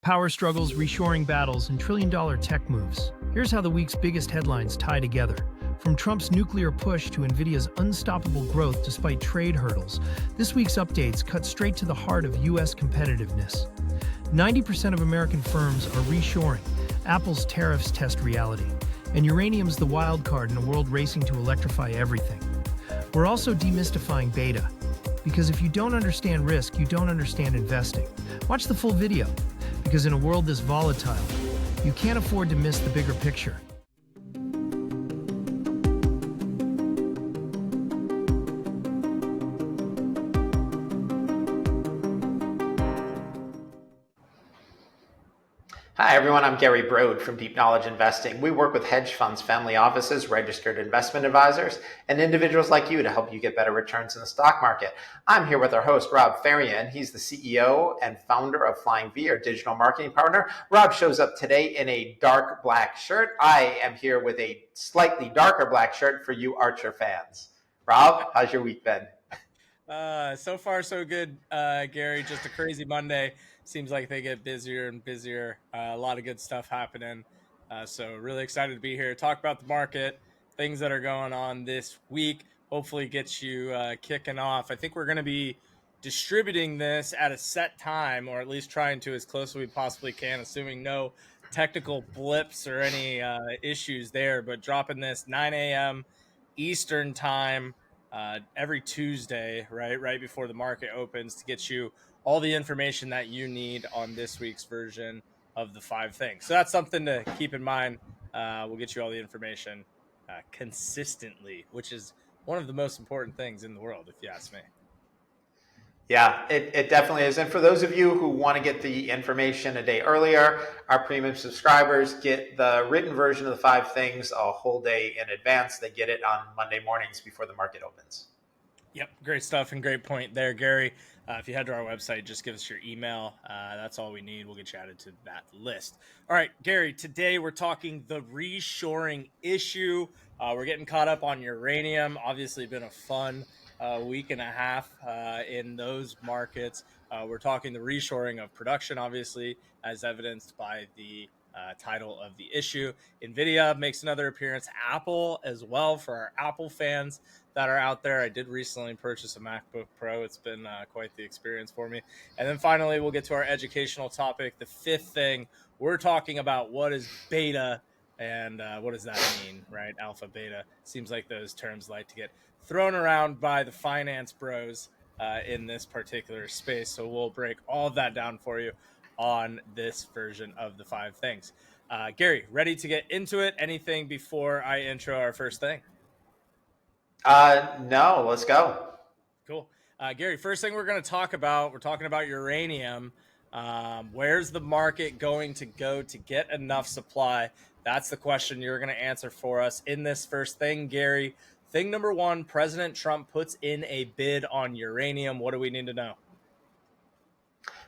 Power struggles, reshoring battles, and trillion-dollar tech moves. Here's how the week's biggest headlines tie together. From Trump's nuclear push to Nvidia's unstoppable growth despite trade hurdles, this week's updates cut straight to the heart of U.S. competitiveness. 90% of American firms are reshoring. Apple's tariffs test reality. And uranium's the wild card in a world racing to electrify everything. We're also demystifying beta. Because if you don't understand risk, you don't understand investing. Watch the full video. Because in a world this volatile, you can't afford to miss the bigger picture. Hi everyone, I'm Gary Brode from Deep Knowledge Investing. We work with hedge funds, family offices, registered investment advisors, and individuals like you to help you get better returns in the stock market. I'm here with our host, Rob Farian. He's the CEO and founder of Flying V, our digital marketing partner. Rob shows up today in a dark black shirt. I am here with a slightly darker black shirt for you Archer fans. Rob, how's your week been? So far, so good, Gary. Just a crazy Monday. Seems like they get busier and busier. A lot of good stuff happening. So really excited to be here. Talk about the market, things that are going on this week. Hopefully get you kicking off. I think we're going to be distributing this at a set time, or at least trying to as close as we possibly can, assuming no technical blips or any issues there. But dropping this 9 a.m. Eastern time. Every Tuesday, right before the market opens, to get you all the information that you need on this week's version of the 5 things. So that's something to keep in mind. We'll get you all the information consistently, which is one of the most important things in the world, if you ask me. Yeah, it definitely is. And for those of you who want to get the information a day earlier, our premium subscribers get the written version of the 5 things a whole day in advance. They get it on Monday mornings before the market opens. Yep, great stuff and great point there, Gary. If you head to our website, just give us your email. That's all we need. We'll get you added to that list. All right, Gary, today we're talking the reshoring issue. We're getting caught up on uranium. Obviously been a fun week and a half in those markets. We're talking the reshoring of production, obviously, as evidenced by the title of the issue. Nvidia makes another appearance. Apple as well, for our Apple fans that are out there. I did recently purchase a MacBook Pro. It's been quite the experience for me. And then finally, we'll get to our educational topic. The 5th thing, we're talking about what is beta and what does that mean, right? Alpha, beta. Seems like those terms like to get thrown around by the finance bros in this particular space. So we'll break all of that down for you on this version of the 5 things. Gary, ready to get into it? Anything before I intro our first thing? No, let's go. Cool. Gary, first thing we're talking about uranium. Where's the market going to go to get enough supply? That's the question you're going to answer for us in this first thing, Gary. Thing number 1, President Trump puts in a bid on uranium. What do we need to know?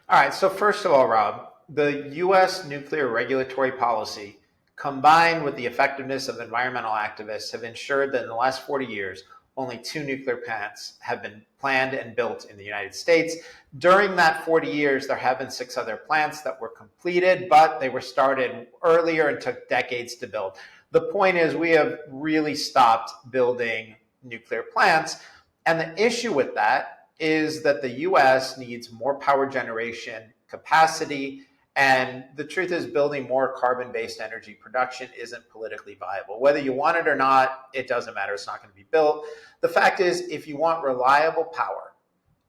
All right, so first of all, Rob, the U.S. nuclear regulatory policy, combined with the effectiveness of environmental activists, have ensured that in the last 40 years, only 2 nuclear plants have been planned and built in the United States. During that 40 years, there have been 6 other plants that were completed, but they were started earlier and took decades to build. The point is, we have really stopped building nuclear plants. And the issue with that is that the US needs more power generation capacity. And the truth is, building more carbon-based energy production isn't politically viable. Whether you want it or not, it doesn't matter. It's not going to be built. The fact is, if you want reliable power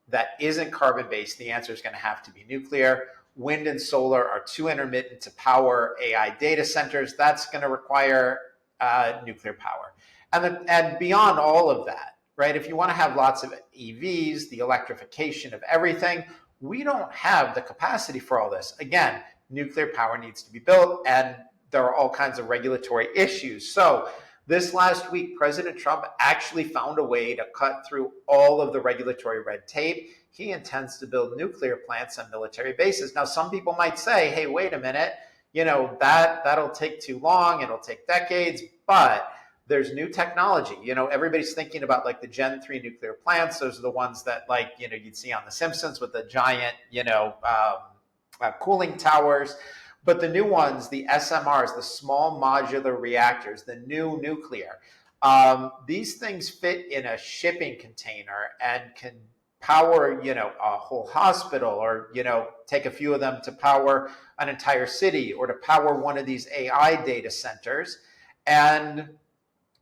that isn't carbon-based, the answer is going to have to be nuclear. Wind and solar are too intermittent to power AI data centers. That's going to require nuclear power. And beyond all of that, right, if you want to have lots of EVs, the electrification of everything, we don't have the capacity for all this. Again, nuclear power needs to be built, and there are all kinds of regulatory issues. So this last week, President Trump actually found a way to cut through all of the regulatory red tape. He intends to build nuclear plants on military bases. Now, some people might say, hey, wait a minute, that'll take too long, it'll take decades, but there's new technology. Everybody's thinking about like the Gen 3 nuclear plants. Those are the ones that you'd see on The Simpsons with the giant, cooling towers. But the new ones, the SMRs, the small modular reactors, the new nuclear, these things fit in a shipping container and can power, a whole hospital, or, take a few of them to power an entire city, or to power one of these AI data centers. And,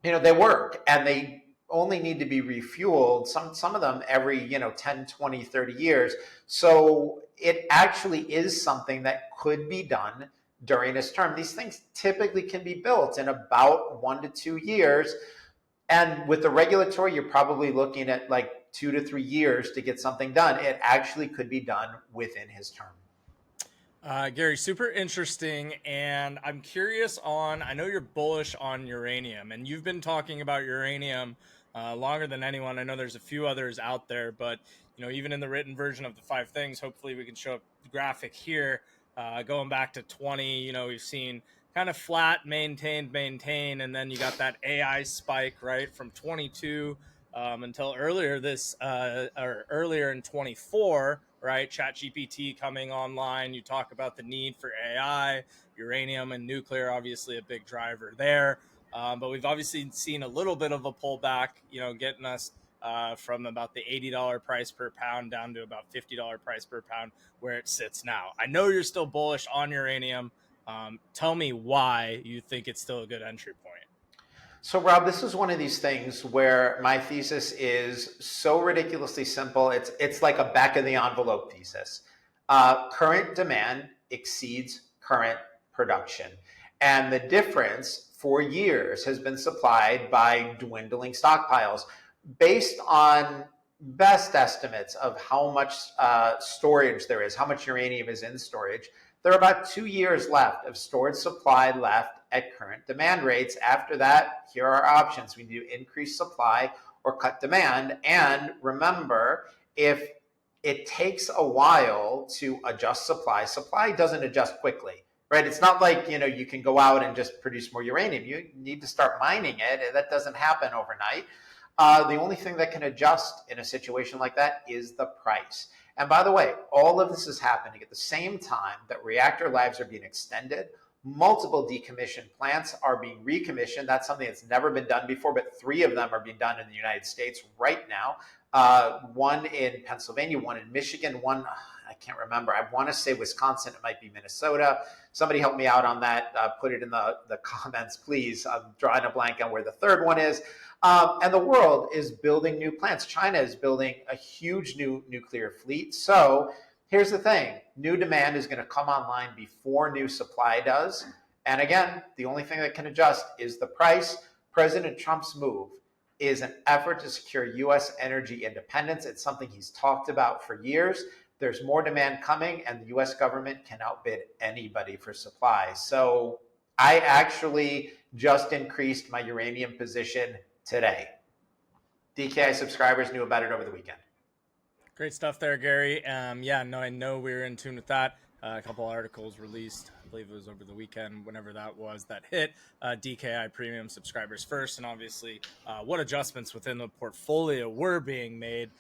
they work, and they only need to be refueled, some of them every, 10, 20, 30 years. So it actually is something that could be done during this term. These things typically can be built in about 1 to 2 years. And with the regulatory, you're probably looking at like 2 to 3 years to get something done. It actually could be done within his term. Gary, super interesting. And I'm curious I know you're bullish on uranium, and you've been talking about uranium longer than anyone. I know there's a few others out there, but, even in the written version of the 5 things, hopefully we can show up the graphic here. Going back to 20, we've seen kind of flat, maintain, and then you got that AI spike, right, from 22 until earlier earlier in 24, right? ChatGPT coming online. You talk about the need for AI, uranium, and nuclear, obviously a big driver there. But we've obviously seen a little bit of a pullback, getting us from about the $80 price per pound down to about $50 price per pound where it sits now. I know you're still bullish on uranium. Tell me why you think it's still a good entry point. So, Rob, this is one of these things where my thesis is so ridiculously simple. It's like a back of the envelope thesis. Current demand exceeds current production. And the difference for years has been supplied by dwindling stockpiles based on best estimates of how much storage there is, how much uranium is in storage. There are about 2 years left of storage supply left at current demand rates. After that, here are our options. We need to increase supply or cut demand. And remember, if it takes a while to adjust supply doesn't adjust quickly, right? It's not like, you can go out and just produce more uranium. You need to start mining it. And that doesn't happen overnight. The only thing that can adjust in a situation like that is the price. And by the way, all of this is happening at the same time that reactor lives are being extended. Multiple decommissioned plants are being recommissioned. That's something that's never been done before, but 3 of them are being done in the United States right now. One in Pennsylvania, one in Michigan, one, I can't remember. I want to say Wisconsin. It might be Minnesota. Somebody help me out on that. Put it in the comments, please. I'm drawing a blank on where the third one is. And the world is building new plants. China is building a huge new nuclear fleet. So here's the thing. New demand is going to come online before new supply does. And again, the only thing that can adjust is the price. President Trump's move is an effort to secure U.S. energy independence. It's something he's talked about for years. There's more demand coming, and the U.S. government can outbid anybody for supply. So I actually just increased my uranium position today. DKI subscribers knew about it over the weekend. Great stuff there, Gary. I know we were in tune with that. A couple articles released, I believe it was over the weekend, whenever that was, that hit DKI premium subscribers first. And obviously, what adjustments within the portfolio were being made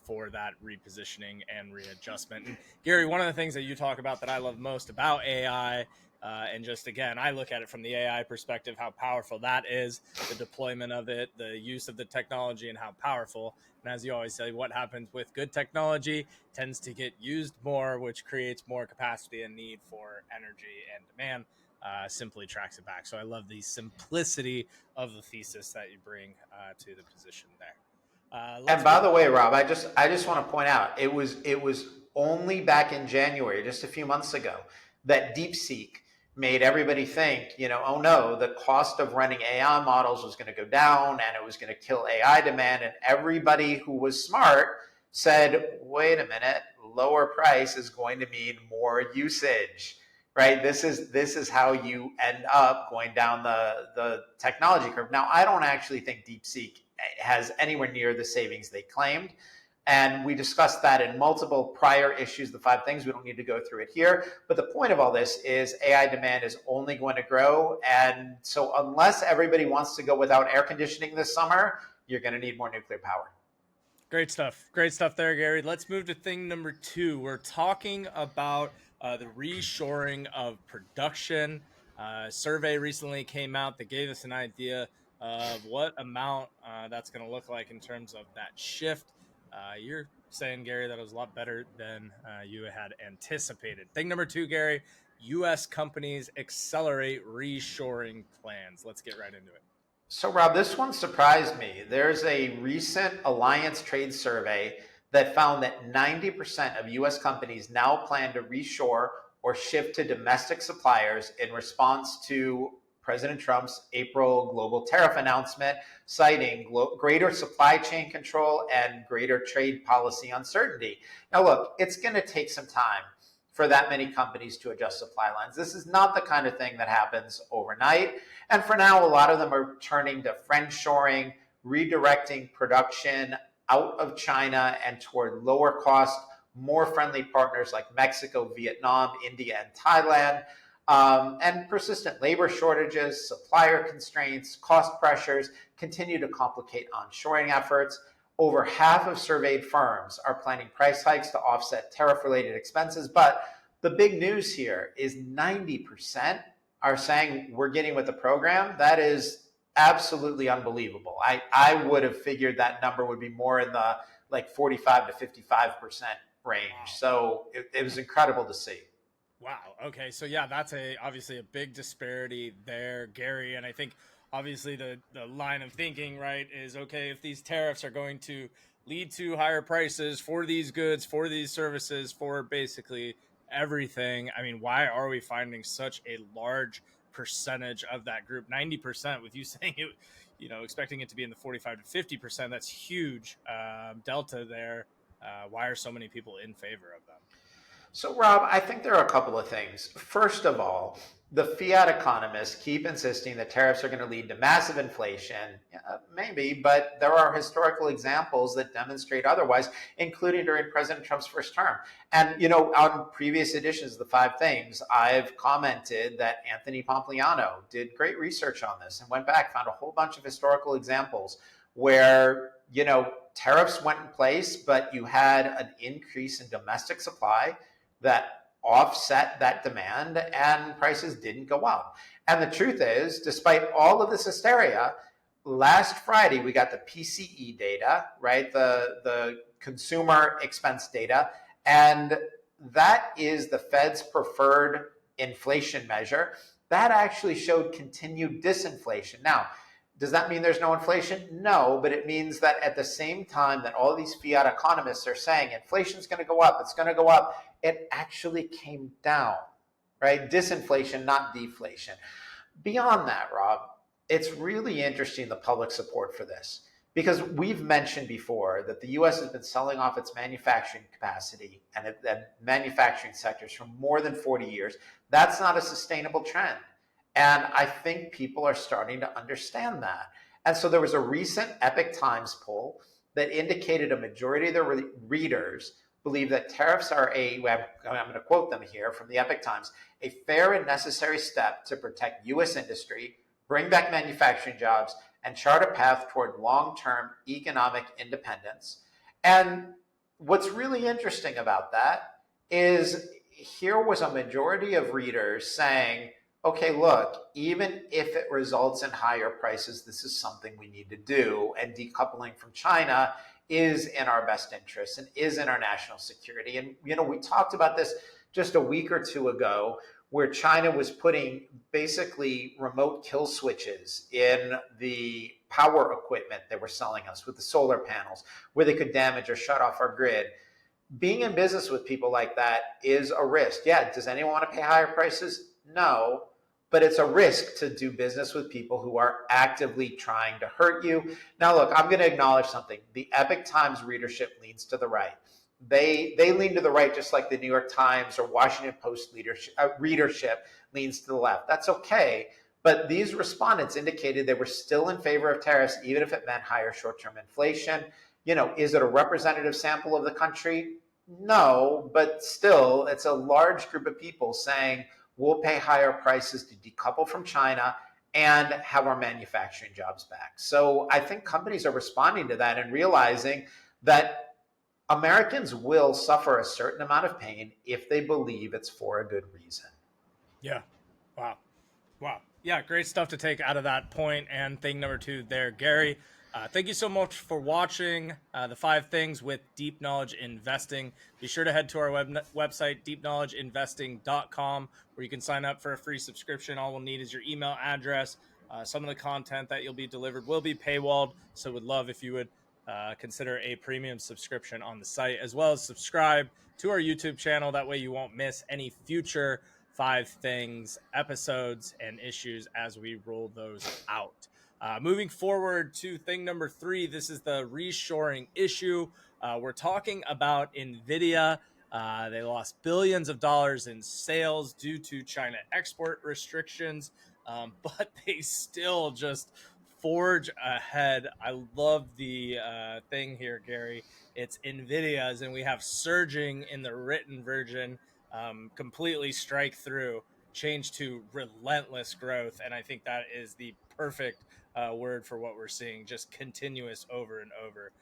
for that repositioning and readjustment. And Gary, one of the things that you talk about that I love most about AI, and just again, I look at it from the AI perspective, how powerful that is, the deployment of it, the use of the technology, and how powerful. And as you always say, what happens with good technology tends to get used more, which creates more capacity and need for energy, and demand simply tracks it back. So I love the simplicity of the thesis that you bring to the position there. And by the way, Rob, I just want to point out, it was only back in January, just a few months ago, that DeepSeek made everybody think, oh no, the cost of running AI models was going to go down and it was going to kill AI demand. And everybody who was smart said, wait a minute, lower price is going to mean more usage, right? This is how you end up going down the technology curve. Now, I don't actually think DeepSeek has anywhere near the savings they claimed. And we discussed that in multiple prior issues, the 5 things. We don't need to go through it here. But the point of all this is AI demand is only going to grow. And so unless everybody wants to go without air conditioning this summer, you're going to need more nuclear power. Great stuff. Great stuff there, Gary. Let's move to thing number 2. We're talking about the reshoring of production. Survey recently came out that gave us an idea of what amount that's going to look like in terms of that shift. You're saying, Gary, that it was a lot better than you had anticipated. Thing number two, Gary, U.S. companies accelerate reshoring plans. Let's get right into it. So, Rob, this one surprised me. There's a recent Alliance Trade survey that found that 90% of US companies now plan to reshore or shift to domestic suppliers in response to President Trump's April global tariff announcement, citing greater supply chain control and greater trade policy uncertainty. Now, look, it's going to take some time for that many companies to adjust supply lines. This is not the kind of thing that happens overnight. And for now, a lot of them are turning to friendshoring, redirecting production out of China and toward lower cost, more friendly partners like Mexico, Vietnam, India, and Thailand. And persistent labor shortages, supplier constraints, cost pressures continue to complicate onshoring efforts. Over half of surveyed firms are planning price hikes to offset tariff-related expenses. But the big news here is 90% are saying we're getting with the program. That is absolutely unbelievable. I would have figured that number would be more in the like 45 to 55% range. Wow. So it was incredible to see. Wow. Okay. So yeah, that's obviously a big disparity there, Gary. And I think obviously the line of thinking, right, is okay, if these tariffs are going to lead to higher prices for these goods, for these services, for basically everything. I mean, why are we finding such a large percentage of that group? 90%, with you saying it, expecting it to be in the 45 to 50%. That's huge delta there. Why are so many people in favor of them? So, Rob, I think there are a couple of things. First of all, the fiat economists keep insisting that tariffs are going to lead to massive inflation. Maybe, but there are historical examples that demonstrate otherwise, including during President Trump's first term. And, on previous editions of the Five Things, I've commented that Anthony Pompliano did great research on this and went back, found a whole bunch of historical examples where, tariffs went in place, but you had an increase in domestic supply that offset that demand and prices didn't go up. And the truth is, despite all of this hysteria, last Friday we got the PCE data, right? The consumer expense data. And that is the Fed's preferred inflation measure. That actually showed continued disinflation. Now, does that mean there's no inflation? No, but it means that at the same time that all these fiat economists are saying inflation's going to go up, it's going to go up, it actually came down, right? Disinflation, not deflation. Beyond that, Rob, it's really interesting, the public support for this, because we've mentioned before that the U.S. has been selling off its manufacturing capacity and manufacturing sectors for more than 40 years. That's not a sustainable trend. And I think people are starting to understand that. And so there was a recent Epoch Times poll that indicated a majority of the readers believe that tariffs are I'm going to quote them here from the Epoch Times, a fair and necessary step to protect U.S. industry, bring back manufacturing jobs, and chart a path toward long-term economic independence. And what's really interesting about that is here was a majority of readers saying, okay, look, even if it results in higher prices, this is something we need to do. And decoupling from China is in our best interest and is in our national security. And, we talked about this just a week or two ago, where China was putting basically remote kill switches in the power equipment they were selling us with the solar panels, where they could damage or shut off our grid. Being in business with people like that is a risk. Yeah, does anyone want to pay higher prices? No. But it's a risk to do business with people who are actively trying to hurt you. Now, look, I'm going to acknowledge something. The Epoch Times readership leans to the right. They lean to the right just like the New York Times or Washington Post readership leans to the left. That's okay. But these respondents indicated they were still in favor of tariffs, even if it meant higher short-term inflation. Is it a representative sample of the country? No, but still, it's a large group of people saying, we'll pay higher prices to decouple from China and have our manufacturing jobs back. So I think companies are responding to that and realizing that Americans will suffer a certain amount of pain if they believe it's for a good reason. Yeah. Wow. Wow. Yeah, great stuff to take out of that point. And thing number 2 there, Gary. Thank you so much for watching the 5 things with Deep Knowledge Investing. Be sure to head to our website, deepknowledgeinvesting.com, where you can sign up for a free subscription. All we'll need is your email address. Some of the content that you'll be delivered will be paywalled, so would love if you would consider a premium subscription on the site, as well as subscribe to our YouTube channel. That way you won't miss any future 5 things, episodes, and issues as we roll those out. Moving forward to thing number 3, this is the reshoring issue. We're talking about Nvidia. They lost billions of dollars in sales due to China export restrictions, but they still just forge ahead. I love the thing here, Gary. It's Nvidia's, and we have surging in the written version. Completely strike through, change to relentless growth. And I think that is the perfect word for what we're seeing. Just continuous over and over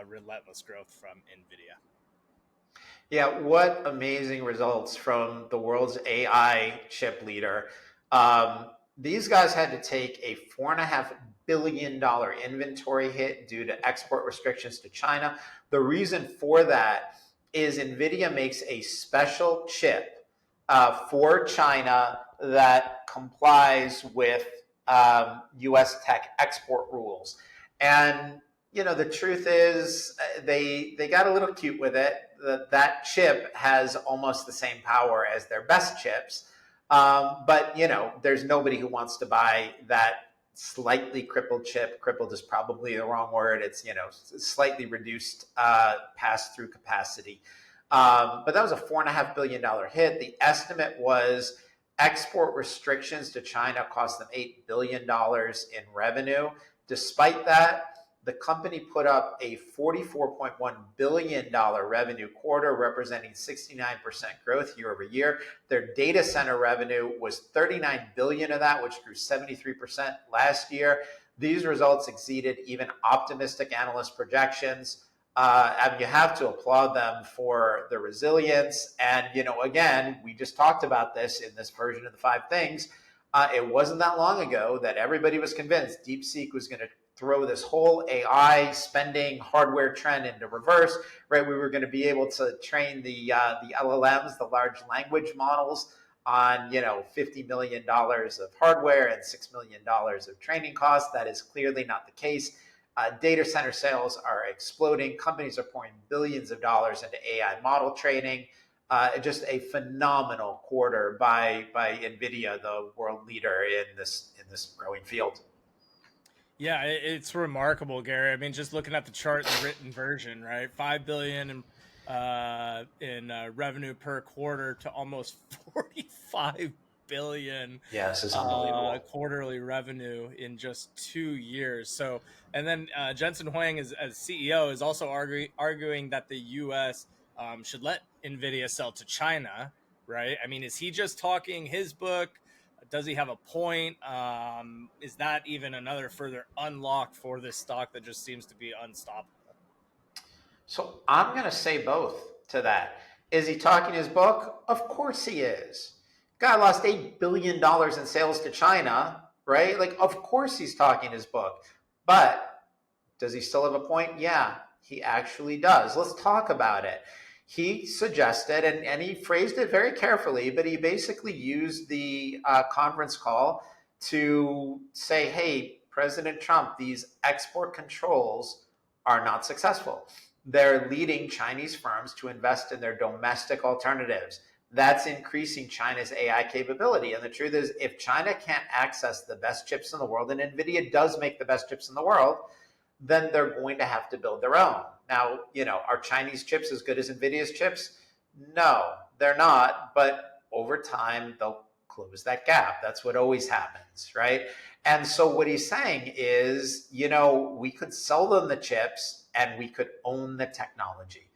relentless growth from Nvidia. Yeah, what amazing results from the world's AI chip leader. These guys had to take a $4.5 billion inventory hit due to export restrictions to China. The reason for that is Nvidia makes a special chip for China that complies with U.S. tech export rules. And the truth is they got a little cute with it. That chip has almost the same power as their best chips. But there's nobody who wants to buy that slightly crippled chip. Crippled is probably the wrong word. It's, slightly reduced pass-through capacity. But that was a $4.5 billion hit. The estimate was export restrictions to China cost them $8 billion in revenue. Despite that, the company put up a $44.1 billion revenue quarter, representing 69% growth year over year. Their data center revenue was $39 billion of that, which grew 73% last year. These results exceeded even optimistic analyst projections. And you have to applaud them for the resilience. And, again, we just talked about this in this version of the 5 things. It wasn't that long ago that everybody was convinced DeepSeek was going to throw this whole AI spending hardware trend into reverse, right? We were going to be able to train the LLMs, the large language models, on $50 million of hardware and $6 million of training costs. That is clearly not the case. Data center sales are exploding. Companies are pouring billions of dollars into AI model training. Just a phenomenal quarter by Nvidia, the world leader in this growing field. Yeah, it's remarkable, Gary. I mean, just looking at the chart, the written version, right? $5 billion in revenue per quarter to almost $45 billion. Yeah, this is unbelievable. Quarterly revenue in just 2 years. So, and then Jensen Huang, as CEO, is also arguing that the U.S. Should let Nvidia sell to China, right? I mean, is he just talking his book? Does he have a point? Is that even another further unlock for this stock that just seems to be unstoppable? So I'm going to say both to that. Is he talking his book? Of course he is. Guy lost $8 billion in sales to China, right? Like, of course he's talking his book. But does he still have a point? Yeah, he actually does. Let's talk about it. He suggested, and he phrased it very carefully, but he basically used the conference call to say, hey, President Trump, these export controls are not successful. They're leading Chinese firms to invest in their domestic alternatives. That's increasing China's AI capability. And the truth is, if China can't access the best chips in the world, and Nvidia does make the best chips in the world, then they're going to have to build their own. Now, are Chinese chips as good as Nvidia's chips? No, they're not. But over time, they'll close that gap. That's what always happens, right? And so what he's saying is, we could sell them the chips and we could own the technology.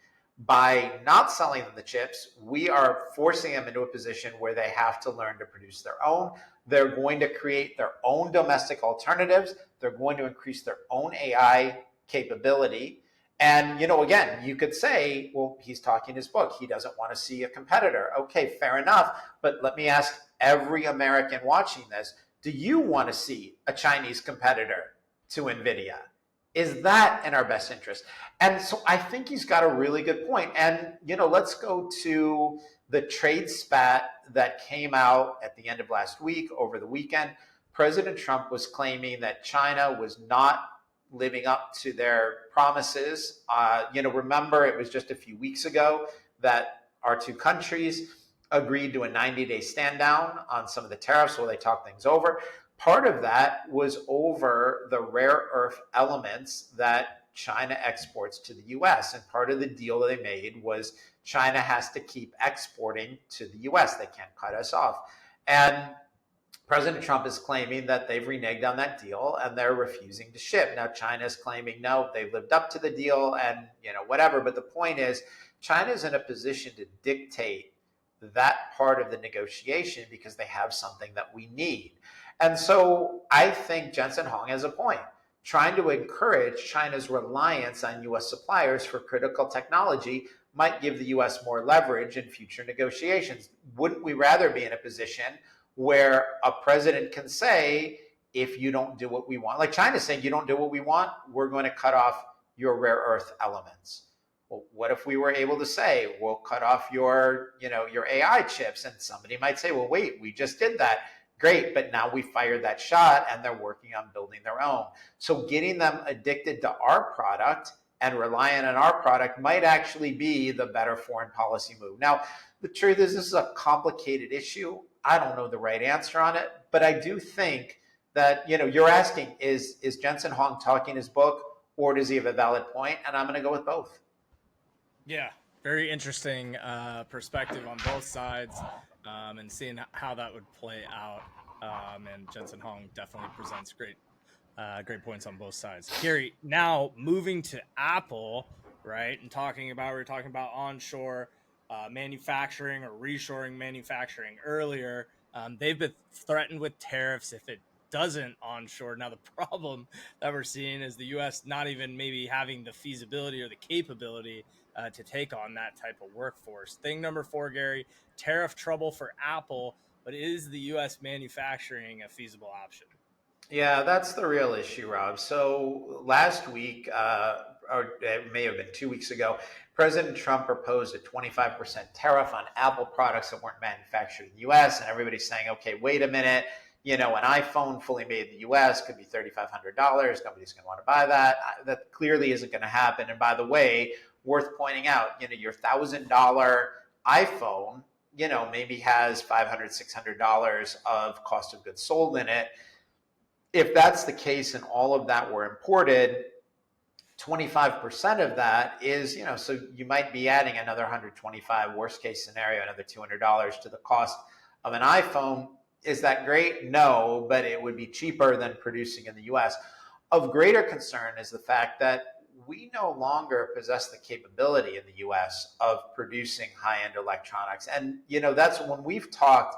By not selling them the chips, we are forcing them into a position where they have to learn to produce their own. They're going to create their own domestic alternatives. They're going to increase their own AI capability. And, again, you could say, well, he's talking his book. He doesn't want to see a competitor. Okay, fair enough. But let me ask every American watching this, do you want to see a Chinese competitor to Nvidia? Is that in our best interest? And so I think he's got a really good point. And, let's go to the trade spat that came out at the end of last week, over the weekend. President Trump was claiming that China was not living up to their promises. Remember, it was just a few weeks ago that our two countries agreed to a 90-day stand down on some of the tariffs while they talked things over. Part of that was over the rare earth elements that China exports to the US. And part of the deal they made was China has to keep exporting to the US. They can't cut us off. And President Trump is claiming that they've reneged on that deal and they're refusing to ship. Now, China is claiming, no, they've lived up to the deal and, whatever. But the point is, China is in a position to dictate that part of the negotiation because they have something that we need. And so I think Jensen Huang has a point. Trying to encourage China's reliance on U.S. suppliers for critical technology might give the U.S. more leverage in future negotiations. Wouldn't we rather be in a position where a president can say, if you don't do what we want, like China's saying, you don't do what we want, we're going to cut off your rare earth elements. Well, what if we were able to say, we'll cut off your AI chips? And somebody might say, well, wait, we just did that. Great, but now we fired that shot and they're working on building their own. So getting them addicted to our product and reliant on our product might actually be the better foreign policy move. Now, the truth is, this is a complicated issue. I don't know the right answer on it, but I do think that, you're asking, is Jensen Huang talking his book or does he have a valid point? And I'm going to go with both. Yeah, very interesting perspective on both sides and seeing how that would play out. And Jensen Huang definitely presents great points on both sides. Gary, now moving to Apple, right, and we're talking about onshore manufacturing or reshoring manufacturing earlier. They've been threatened with tariffs if it doesn't onshore. Now, the problem that we're seeing is the U.S. not even maybe having the feasibility or the capability to take on that type of workforce. Thing number 4, Gary, tariff trouble for Apple, but is the U.S. manufacturing a feasible option? Yeah, that's the real issue, Rob. So last week, or it may have been 2 weeks ago, President Trump proposed a 25% tariff on Apple products that weren't manufactured in the US. And everybody's saying, okay, wait a minute. An iPhone fully made in the US could be $3,500. Nobody's going to want to buy that. That clearly isn't going to happen. And by the way, worth pointing out, your $1,000 iPhone, maybe has $500, $600 of cost of goods sold in it. If that's the case and all of that were imported, 25% of that is, so you might be adding another 125, worst case scenario, another $200 to the cost of an iPhone. Is that great? No, but it would be cheaper than producing in the US. Of greater concern is the fact that we no longer possess the capability in the US of producing high-end electronics. And, that's when we've talked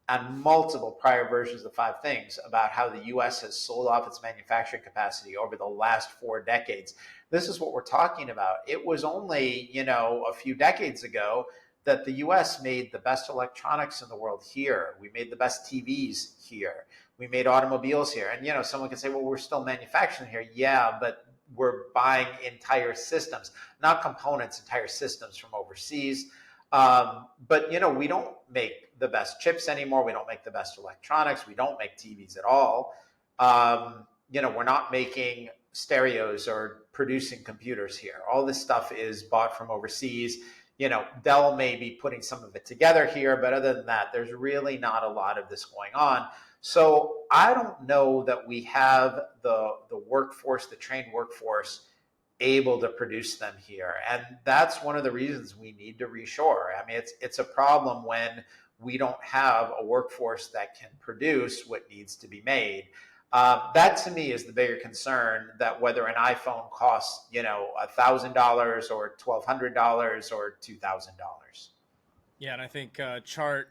on multiple prior versions of 5 Things about how the U.S. has sold off its manufacturing capacity over the last 4 decades. This is what we're talking about. It was only, a few decades ago that the U.S. made the best electronics in the world here. We made the best TVs here. We made automobiles here. And, someone can say, well, we're still manufacturing here. Yeah, but we're buying entire systems, not components, entire systems from overseas. But, we don't make the best chips anymore. We don't make the best electronics. We don't make TVs at all. We're not making stereos or producing computers here. All this stuff is bought from overseas. Dell may be putting some of it together here, but other than that, there's really not a lot of this going on. So I don't know that we have the workforce, the trained workforce, able to produce them here. And that's one of the reasons we need to reshore. I mean, it's a problem when we don't have a workforce that can produce what needs to be made. That to me is the bigger concern, that whether an iPhone costs, $1,000 or $1,200 or $2,000. Yeah, and I think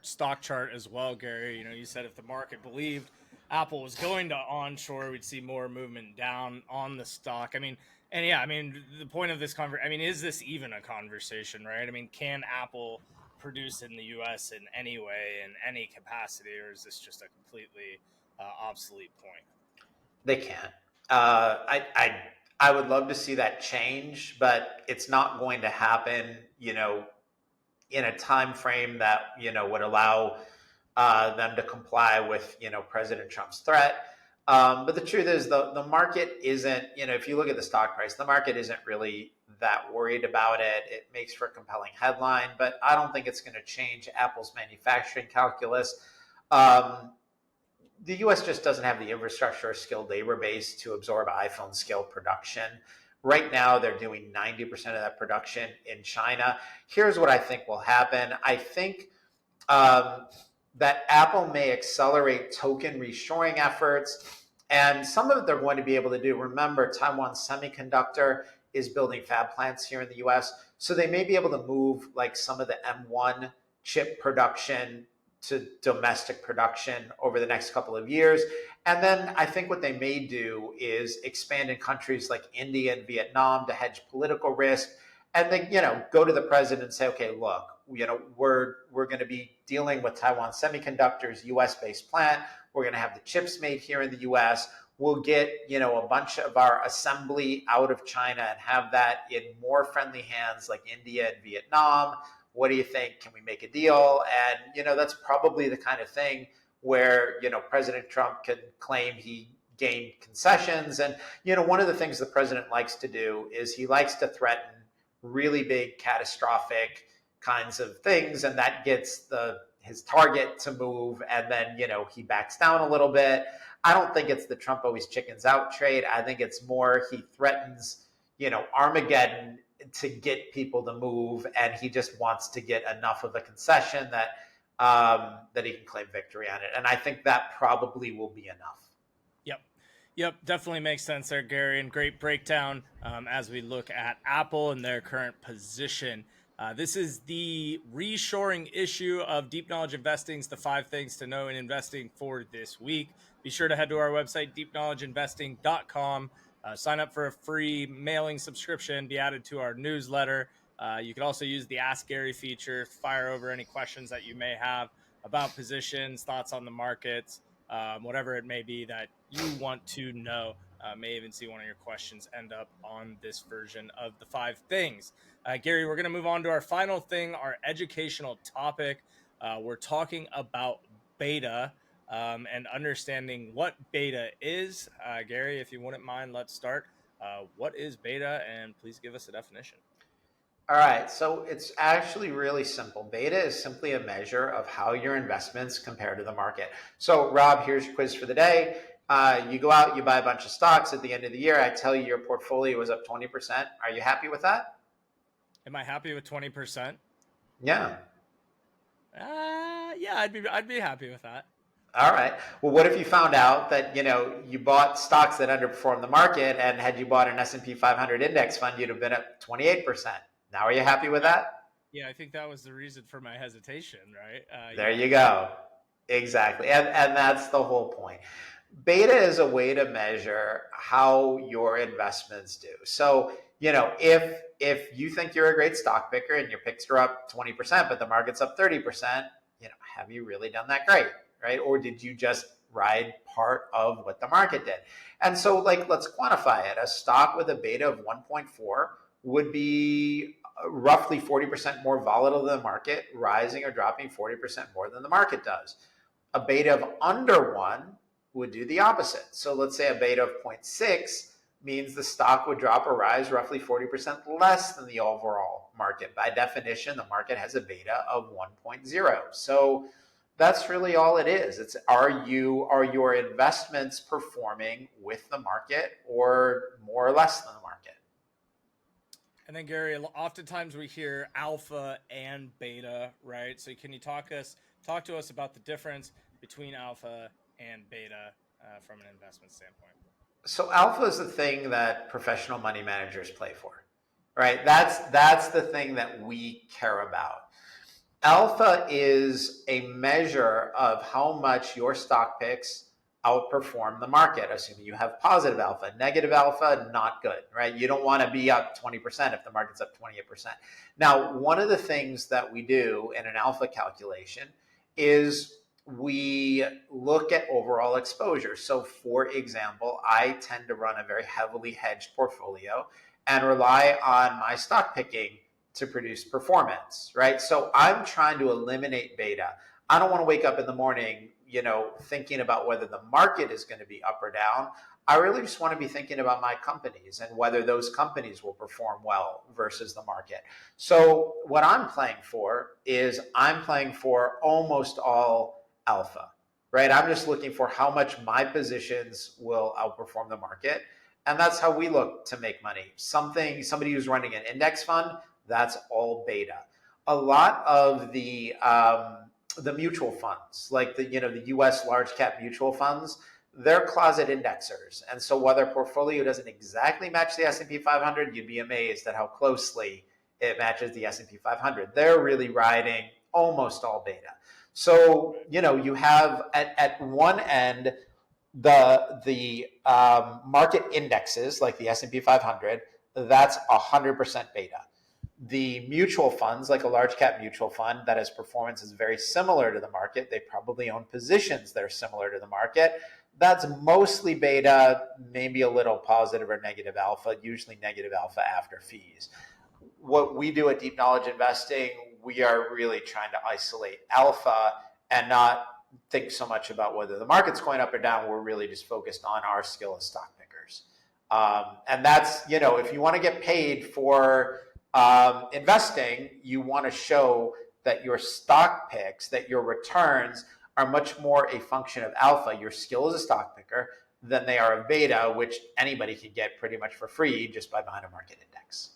stock chart as well, Gary. You said if the market believed Apple was going to onshore, we'd see more movement down on the stock. I mean, And yeah, I mean, the point of this I mean, is this even a conversation, right? I mean, can Apple produce in the US in any way, in any capacity, or is this just a completely obsolete point? They can't. I would love to see that change, but it's not going to happen, in a time frame that, would allow them to comply with, President Trump's threat. But the truth is, the market isn't, if you look at the stock price, the market isn't really that worried about it. It makes for a compelling headline, but I don't think it's going to change Apple's manufacturing calculus. Um, the US just doesn't have the infrastructure or skilled labor base to absorb iPhone scale production. Right now, they're doing 90% of that production in China. Here's what I think will happen. I think um, that Apple may accelerate token reshoring efforts, and some of it they're going to be able to do. Remember, Taiwan Semiconductor is building fab plants here in the US, so they may be able to move like some of the M1 chip production to domestic production over the next couple of years. And then I think what they may do is expand in countries like India and Vietnam to hedge political risk. And then, go to the president and say, okay, look, we're going to be dealing with Taiwan Semiconductor's US based plant. We're going to have the chips made here in the US. We'll get, a bunch of our assembly out of China and have that in more friendly hands like India and Vietnam. What do you think? Can we make a deal? And, that's probably the kind of thing where, President Trump can claim he gained concessions. And, one of the things the president likes to do is he likes to threaten really big catastrophic kinds of things. And that gets his target to move. And then, he backs down a little bit. I don't think it's the Trump always chickens out trade. I think it's more he threatens, Armageddon to get people to move, and he just wants to get enough of a concession that that he can claim victory on it. And I think that probably will be enough. Yep, definitely makes sense there, Gary, and great breakdown as we look at Apple and their current position. This is the reshoring issue of Deep Knowledge Investing's the 5 things to know in investing for this week. Be sure to head to our website, deepknowledgeinvesting.com. Sign up for a free mailing subscription, be added to our newsletter. You can also use the Ask Gary feature, fire over any questions that you may have about positions, thoughts on the markets, whatever it may be that you want to know. May even see one of your questions end up on this version of the 5 things. Gary, we're going to move on to our final thing, our educational topic. We're talking about beta. And understanding what beta is. Gary, if you wouldn't mind, let's start. What is beta? And please give us a definition. All right, so it's actually really simple. Beta is simply a measure of how your investments compare to the market. So, Rob, here's your quiz for the day. You go out, you buy a bunch of stocks at the end of the year. I tell you your portfolio was up 20%. Are you happy with that? Am I happy with 20%? Yeah. Yeah, I'd be happy with that. All right. Well, what if you found out that, you bought stocks that underperformed the market, and had you bought an S&P 500 index fund, you'd have been up 28%. Now, are you happy with that? Yeah, I think that was the reason for my hesitation, right? There you go. Exactly. And that's the whole point. Beta is a way to measure how your investments do. So, if you think you're a great stock picker and your picks are up 20%, but the market's up 30%, have you really done that great? Right? Or did you just ride part of what the market did? And so, let's quantify it. A stock with a beta of 1.4 would be roughly 40% more volatile than the market, rising or dropping 40% more than the market does. A beta of under 1 would do the opposite. So let's say a beta of 0.6 means the stock would drop or rise roughly 40% less than the overall market. By definition, the market has a beta of 1.0. So that's really all it is. It's are your investments performing with the market or more or less than the market? And then, Gary, oftentimes we hear alpha and beta, right? So can you talk to us about the difference between alpha and beta from an investment standpoint? So alpha is the thing that professional money managers play for, right? That's the thing that we care about. Alpha is a measure of how much your stock picks outperform the market, assuming you have positive alpha. Negative alpha, not good, right? You don't want to be up 20% if the market's up 28%. Now, one of the things that we do in an alpha calculation is we look at overall exposure. So, for example, I tend to run a very heavily hedged portfolio and rely on my stock picking to produce performance, right? So, I'm trying to eliminate beta. I don't want to wake up in the morning, thinking about whether the market is going to be up or down. I really just want to be thinking about my companies and whether those companies will perform well versus the market. So what I'm playing for is I'm playing for almost all alpha, right? I'm just looking for how much my positions will outperform the market. And that's how we look to make money. Somebody who's running an index fund, that's all beta. A lot of the mutual funds, like the U.S. large cap mutual funds, they're closet indexers. And so while their portfolio doesn't exactly match the S&P 500, you'd be amazed at how closely it matches the S&P 500. They're really riding almost all beta. So, you have at one end the market indexes like the S&P 500, that's 100% beta. The mutual funds, like a large cap mutual fund that has performance is very similar to the market, they probably own positions that are similar to the market. That's mostly beta, maybe a little positive or negative alpha, usually negative alpha after fees. What we do at Deep Knowledge Investing, we are really trying to isolate alpha and not think so much about whether the market's going up or down. We're really just focused on our skill as stock pickers. And that's, if you want to get paid for investing, you want to show that your stock picks, that your returns are much more a function of alpha, your skill as a stock picker, than they are of beta, which anybody can get pretty much for free just by buying a market index.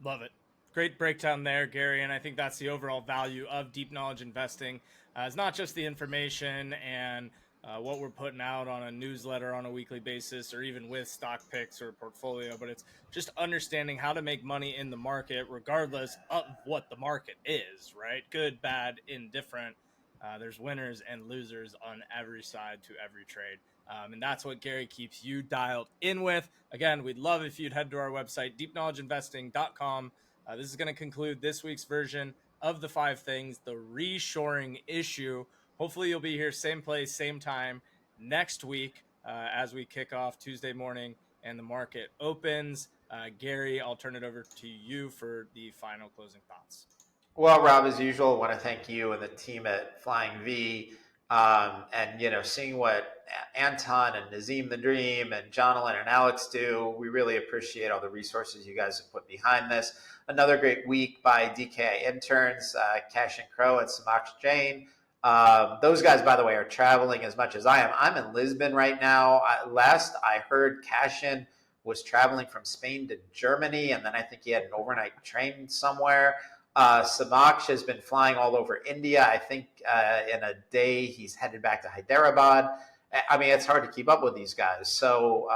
Love it. Great breakdown there, Gary. And I think that's the overall value of Deep Knowledge Investing. It's not just the information and what we're putting out on a newsletter on a weekly basis, or even with stock picks or portfolio, but it's just understanding how to make money in the market, regardless of what the market is, right? Good, bad, indifferent. There's winners and losers on every side to every trade. And that's what Gary keeps you dialed in with. Again, we'd love if you'd head to our website, deepknowledgeinvesting.com. This is going to conclude this week's version of the 5 things, the reshoring issue. Hopefully you'll be here same place, same time next week as we kick off Tuesday morning and the market opens. Gary, I'll turn it over to you for the final closing thoughts. Well, Rob, as usual, I want to thank you and the team at Flying V. And seeing what Anton and Nazim the Dream and Jonathan and Alex do, we really appreciate all the resources you guys have put behind this. Another great week by DKI interns, Cash and Crow and Samaksh Jain. Those guys, by the way, are traveling as much as I am. I'm in Lisbon right now. Last I heard, Cashin was traveling from Spain to Germany, and then I think he had an overnight train somewhere. Samaksh has been flying all over India. I think in a day he's headed back to Hyderabad. I mean, it's hard to keep up with these guys. So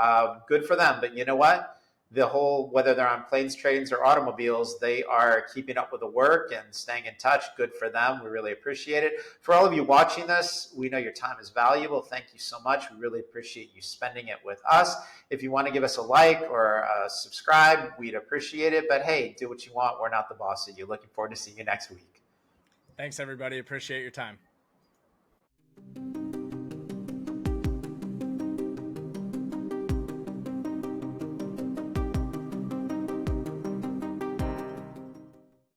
good for them. But you know what? Whether they're on planes, trains, or automobiles, they are keeping up with the work and staying in touch. Good for them. We really appreciate it. For all of you watching this, we know your time is valuable. Thank you so much. We really appreciate you spending it with us. If you want to give us a like or subscribe, we'd appreciate it. But hey, do what you want. We're not the boss of you. Looking forward to seeing you next week. Thanks, everybody. Appreciate your time.